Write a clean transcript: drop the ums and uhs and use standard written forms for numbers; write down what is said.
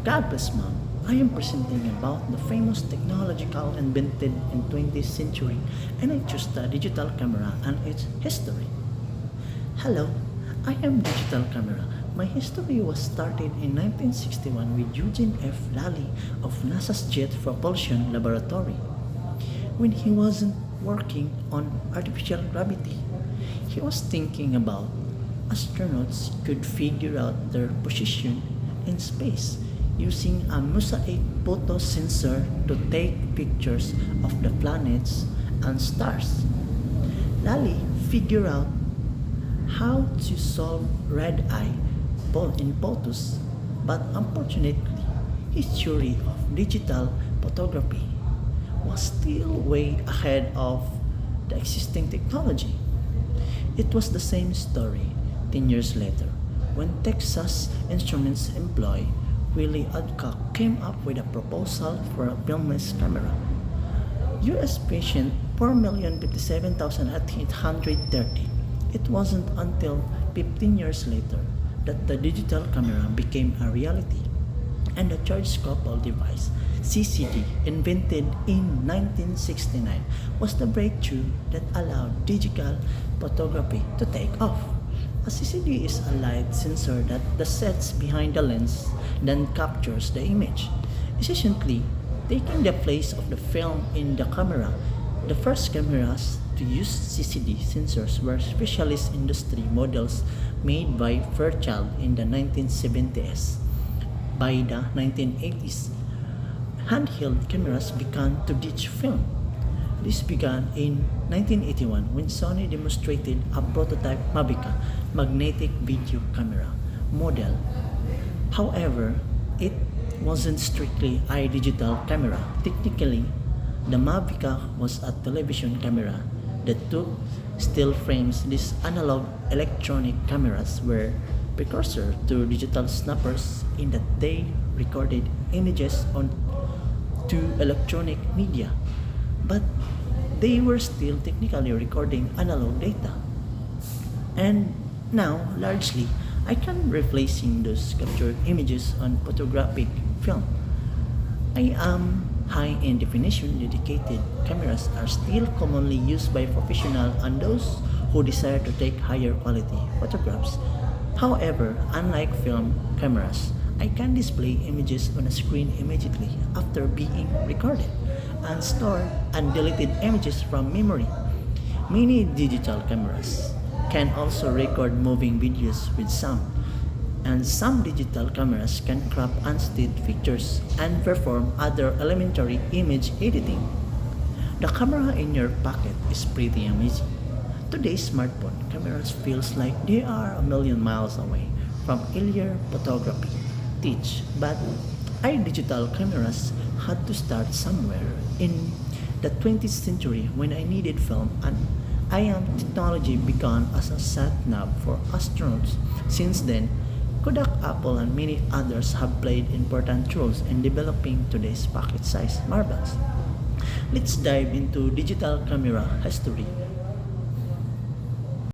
God bless Mom. I am presenting about the famous technological invented in 20th century and I choose the digital camera and its history. Hello, I am digital camera. My history was started in 1961 with Eugene F. Lally of NASA's Jet Propulsion Laboratory. When he wasn't working on artificial gravity, he was thinking about astronauts could figure out their position in space using a mosaic photo sensor to take pictures of the planets and stars. Lally figured out how to solve red eye in photos, but unfortunately, his theory of digital photography was still way ahead of the existing technology. It was the same story 10 years later when Texas Instruments employee Willie Adcock came up with a proposal for a filmless camera. US patient 4,057,830. It wasn't until 15 years later that the digital camera became a reality and the charge coupled device CCD invented in 1969 was the breakthrough that allowed digital photography to take off. A CCD is a light sensor that sets behind the lens then captures the image, essentially taking the place of the film in the camera. The first cameras to use CCD sensors were specialist industry models made by Fairchild in the 1970s. By the 1980s, handheld cameras began to ditch film. This began in 1981 when Sony demonstrated a prototype Mavica magnetic video camera model. However, it wasn't strictly a digital camera. Technically, the Mavica was a television camera that took still frames. These analog electronic cameras were precursor to digital snappers in that they recorded images on to electronic media, but they were still technically recording analog data. And now, largely, I can replacing those captured images on photographic film. I am high-end definition dedicated cameras are still commonly used by professionals and those who desire to take higher quality photographs. However, unlike film cameras, I can display images on a screen immediately after being recorded and store undeleted images from memory. Many digital cameras can also record moving videos with sound, and some digital cameras can crop unstitched pictures and perform other elementary image editing. The camera in your pocket is pretty amazing. Today's smartphone cameras feels like they are a million miles away from earlier photography teach, but our digital cameras had to start somewhere in the 20th century when I needed film and IM technology began as a sat nav for astronauts. Since then, Kodak, Apple, and many others have played important roles in developing today's pocket-sized marvels. Let's dive into digital camera history